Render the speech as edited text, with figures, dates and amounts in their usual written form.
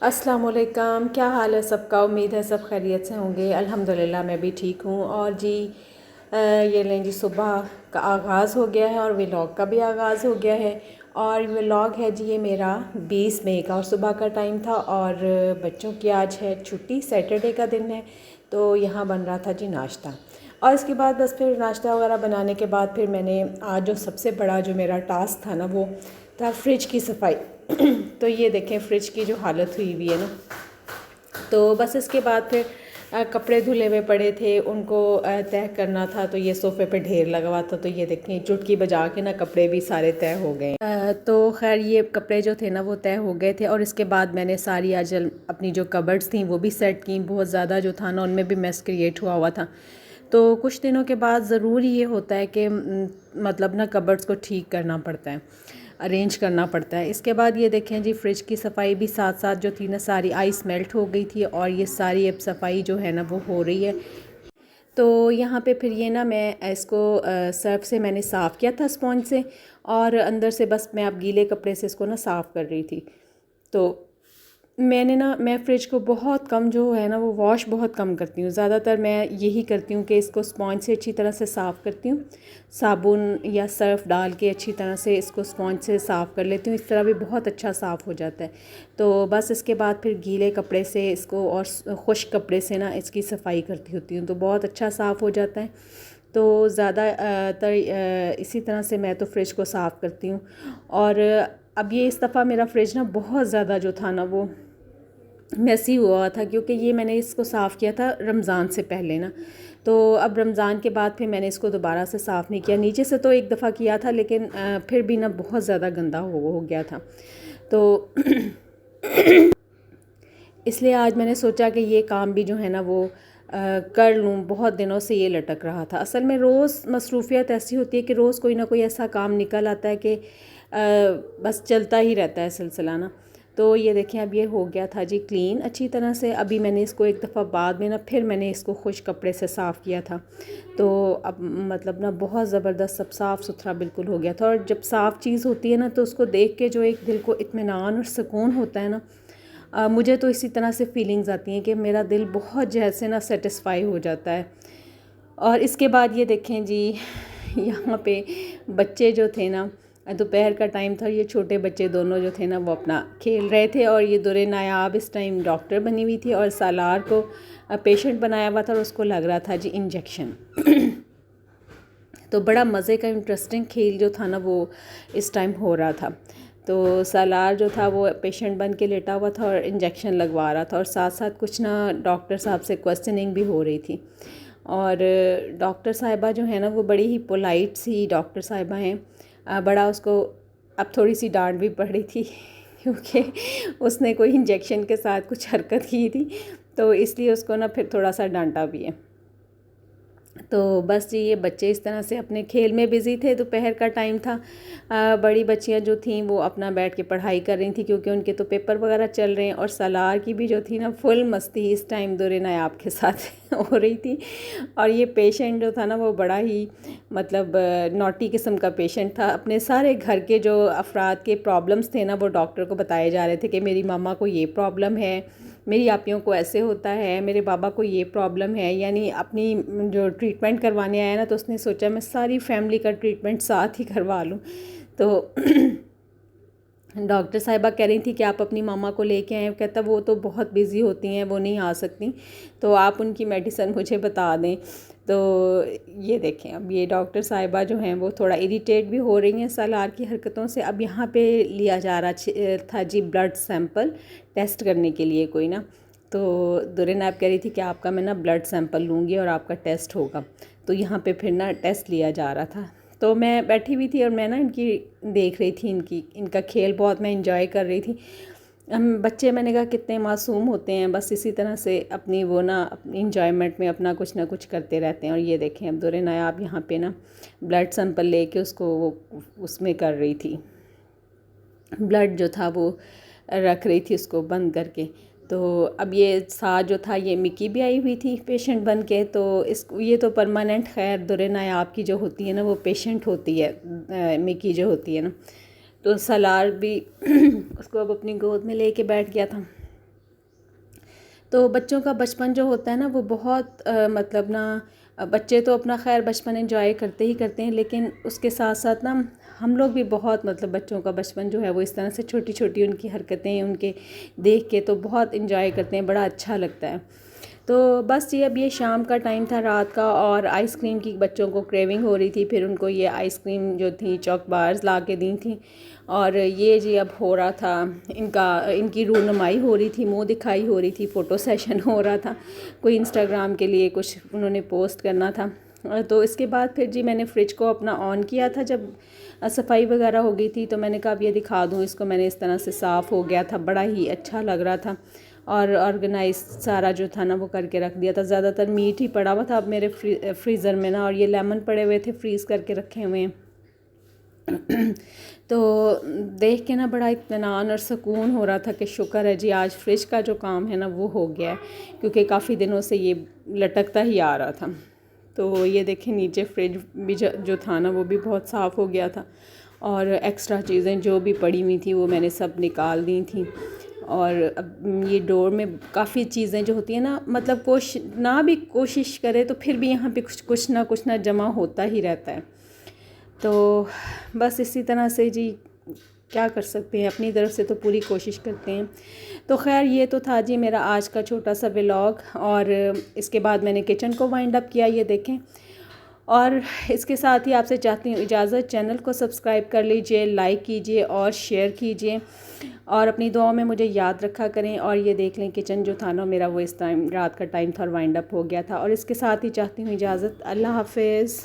अस्सलाम वालेकुम। क्या हाल है सबका? उम्मीद है सब खैरियत से होंगे। अल्हम्दुलिल्लाह मैं भी ठीक हूँ। और जी ये लें जी, सुबह का आगाज़ हो गया है और व्लॉग का भी आगाज़ हो गया है। और व्लॉग है जी ये मेरा 20 मई का, और सुबह का टाइम था और बच्चों की आज है छुट्टी, सैटरडे का दिन है। तो यहाँ बन रहा था जी नाश्ता, और इसके बाद बस फिर नाश्ता वगैरह बनाने के बाद फिर मैंने आज जो सबसे बड़ा जो मेरा टास्क था ना, वो था फ्रिज की सफाई। तो ये देखें फ्रिज की जो हालत हुई हुई है ना। तो बस इसके बाद फिर कपड़े धुले हुए पड़े थे, उनको तह करना था। तो ये सोफ़े पे ढेर लगा हुआ था, तो ये देखें चुटकी बजा के ना कपड़े भी सारे तय हो गए। तो खैर ये कपड़े जो थे ना वो तय हो गए थे। और इसके बाद मैंने सारी आज अपनी जो कबर्ड्स थी वो भी सेट की। बहुत ज़्यादा जो था ना उनमें भी मेस क्रिएट हुआ हुआ था। तो कुछ दिनों के बाद ज़रूरी ये होता है कि मतलब ना कबर्ड्स को ठीक करना पड़ता है, अरेंज करना पड़ता है। इसके बाद ये देखें जी फ्रिज की सफाई भी साथ साथ जो थी ना, सारी आइस मेल्ट हो गई थी और ये सारी अब सफाई जो है ना वो हो रही है। तो यहाँ पे फिर ये ना मैं इसको सर्फ से मैंने साफ़ किया था, स्पॉन्ज से, और अंदर से बस मैं अब गीले कपड़े से इसको ना साफ़ कर रही थी। तो मैं फ़्रिज को बहुत कम जो है ना वो वॉश बहुत कम करती हूँ। ज़्यादातर मैं यही करती हूँ कि इसको स्पॉन्ज से अच्छी तरह से साफ़ करती हूँ, साबुन या सर्फ़ डाल के अच्छी तरह से इसको स्पॉन्ज से साफ़ कर लेती हूँ। इस तरह भी बहुत अच्छा साफ़ हो जाता है। तो बस इसके बाद फिर गीले कपड़े से इसको और खुश्क कपड़े से ना इसकी सफाई करती होती हूँ, तो बहुत अच्छा साफ़ हो जाता है। तो ज़्यादातर इसी तरह से मैं तो फ्रिज को साफ़ करती हूँ। और अब ये इस दफ़ा मेरा फ्रिज ना बहुत ज़्यादा जो था ना वो मैसी हुआ था, क्योंकि ये मैंने इसको साफ़ किया था रमज़ान से पहले ना। तो अब रमज़ान के बाद फिर मैंने इसको दोबारा से साफ़ नहीं किया। नीचे से तो एक दफ़ा किया था, लेकिन फिर भी ना बहुत ज़्यादा गंदा हो गया था। तो इसलिए आज मैंने सोचा कि ये काम भी जो है ना वो कर लूँ। बहुत दिनों से ये लटक रहा था। असल में रोज़ मसरूफ़ियत ऐसी होती है कि रोज़ कोई ना कोई ऐसा काम निकल आता है कि बस चलता ही रहता है सिलसिला ना। तो ये देखें अब ये हो गया था जी क्लीन अच्छी तरह से। अभी मैंने इसको एक दफ़ा बाद में ना फिर मैंने इसको खुश कपड़े से साफ़ किया था। तो अब मतलब ना बहुत ज़बरदस्त सब साफ़ सुथरा बिल्कुल हो गया था। और जब साफ़ चीज़ होती है ना तो उसको देख के जो एक दिल को इत्मीनान और सुकून होता है ना, मुझे तो इसी तरह से फीलिंग्स आती हैं कि मेरा दिल बहुत जैसे ना सेटिस्फाई हो जाता है। और इसके बाद ये देखें जी यहाँ पे बच्चे जो थे ना, दोपहर का टाइम था, ये छोटे बच्चे दोनों जो थे ना वो अपना खेल रहे थे। और ये दुरे नायाब इस टाइम डॉक्टर बनी हुई थी और सालार को पेशेंट बनाया हुआ था और उसको लग रहा था जी इंजेक्शन। तो बड़ा मज़े का इंटरेस्टिंग खेल जो था ना वो इस टाइम हो रहा था। तो सालार जो था वो पेशेंट बन के लेटा हुआ था और इंजेक्शन लगवा रहा था, और साथ साथ कुछ ना डॉक्टर साहब से क्वेश्चनिंग भी हो रही थी। और डॉक्टर साहिबा जो है ना वो बड़ी ही पोलाइट सी डॉक्टर साहिबा हैं। बड़ा उसको अब थोड़ी सी डांट भी पड़ रही थी क्योंकि उसने कोई इंजेक्शन के साथ कुछ हरकत की थी, तो इसलिए उसको ना फिर थोड़ा सा डांटा भी है। तो बस जी ये बच्चे इस तरह से अपने खेल में बिज़ी थे। दोपहर का टाइम था। बड़ी बच्चियां जो थीं वो अपना बैठ के पढ़ाई कर रही थी, क्योंकि उनके तो पेपर वगैरह चल रहे हैं। और सालार की भी जो थी ना फुल मस्ती इस टाइम दुरे नायाब के साथ हो रही थी। और ये पेशेंट जो था ना वो बड़ा ही मतलब नॉटी किस्म का पेशेंट था। अपने सारे घर के जो अफराद के प्रॉब्लम्स थे ना वो डॉक्टर को बताए जा रहे थे कि मेरी मामा को ये प्रॉब्लम है, मेरी आपियों को ऐसे होता है, मेरे बाबा को ये प्रॉब्लम है। यानी अपनी जो ट्रीटमेंट करवाने आया ना तो उसने सोचा मैं सारी फैमिली का ट्रीटमेंट साथ ही करवा लूँ। तो डॉक्टर साहिबा कह रही थी कि आप अपनी मामा को लेके आएँ। कहता वो तो बहुत बिज़ी होती हैं, वो नहीं आ सकती, तो आप उनकी मेडिसिन मुझे बता दें। तो ये देखें अब ये डॉक्टर साहिबा जो हैं वो थोड़ा इरिटेट भी हो रही हैं सालार की हरकतों से। अब यहाँ पे लिया जा रहा था जी ब्लड सैंपल टेस्ट करने के लिए कोई ना। तो दुरे नायब कह रही थी कि आपका मैं ना ब्लड सैंपल लूँगी और आपका टेस्ट होगा। तो यहाँ पे फिर ना टेस्ट लिया जा रहा था। तो मैं बैठी हुई थी और मैं ना इनकी देख रही थी, इनका खेल बहुत मैं इंजॉय कर रही थी। हम बच्चे मैंने कहा कितने मासूम होते हैं, बस इसी तरह से अपनी वो ना अपनी इंजॉयमेंट में अपना कुछ ना कुछ करते रहते हैं। और ये देखें अब दुरे नायाब यहाँ पे ना ब्लड सैंपल लेके उसको वो उसमें कर रही थी, ब्लड जो था वो रख रही थी उसको बंद करके। तो अब ये साथ जो था ये मिकी भी आई हुई थी पेशेंट बन के। तो इसको ये तो परमानेंट खैर दुरे नायाब की जो होती है ना वो पेशेंट होती है, मिकी जो होती है ना। तो सलार भी उसको अब अपनी गोद में लेके बैठ गया था। तो बच्चों का बचपन जो होता है ना वो बहुत मतलब ना बच्चे तो अपना खैर बचपन एंजॉय करते ही करते हैं, लेकिन उसके साथ साथ ना हम लोग भी बहुत मतलब बच्चों का बचपन जो है वो इस तरह से छोटी छोटी उनकी हरकतें उनके देख के तो बहुत इंजॉय करते हैं, बड़ा अच्छा लगता है। तो बस ये अब ये शाम का टाइम था, रात का, और आइसक्रीम की बच्चों को क्रेविंग हो रही थी। फिर उनको ये आइसक्रीम जो थी चॉक बार्स ला के दी थी, और ये जी अब हो रहा था इनकी रूनुमाई हो रही थी, मुंह दिखाई हो रही थी, फ़ोटो सेशन हो रहा था, कोई इंस्टाग्राम के लिए कुछ उन्होंने पोस्ट करना था। तो इसके बाद फिर जी मैंने फ़्रिज को अपना ऑन किया था, जब सफाई वगैरह हो गई थी, तो मैंने कहा अब ये दिखा दूँ इसको। मैंने इस तरह से साफ़ हो गया था, बड़ा ही अच्छा लग रहा था, और ऑर्गेनाइज सारा जो था ना वो करके रख दिया था। ज़्यादातर मीट ही पड़ा हुआ था अब मेरे फ्रीज़र में ना, और ये लेमन पड़े हुए थे, फ्रीज़ करके रखे हुए हैं। तो देख के ना बड़ा इत्मीनान और सुकून हो रहा था कि शुक्र है जी आज फ्रिज का जो काम है ना वो हो गया है, क्योंकि काफ़ी दिनों से ये लटकता ही आ रहा था। तो ये देखें नीचे फ्रिज भी जो था ना वो भी बहुत साफ़ हो गया था, और एक्स्ट्रा चीज़ें जो भी पड़ी हुई थी वो मैंने सब निकाल दी थी। और अब ये डोर में काफ़ी चीज़ें जो होती हैं ना, मतलब कोशिश करे तो फिर भी यहाँ पे कुछ ना जमा होता ही रहता है। तो बस इसी तरह से जी क्या कर सकते हैं, अपनी तरफ से तो पूरी कोशिश करते हैं। तो खैर ये तो था जी मेरा आज का छोटा सा व्लॉग, और इसके बाद मैंने किचन को वाइंड अप किया, ये देखें। और इसके साथ ही आपसे चाहती हूँ इजाज़त, चैनल को सब्सक्राइब कर लीजिए, लाइक कीजिए और शेयर कीजिए, और अपनी दुआओं में मुझे याद रखा करें। और ये देख लें किचन जो था ना मेरा वो इस टाइम रात का टाइम था और वाइंड अप हो गया था। और इसके साथ ही चाहती हूँ इजाज़त, अल्लाह हाफ़िज़।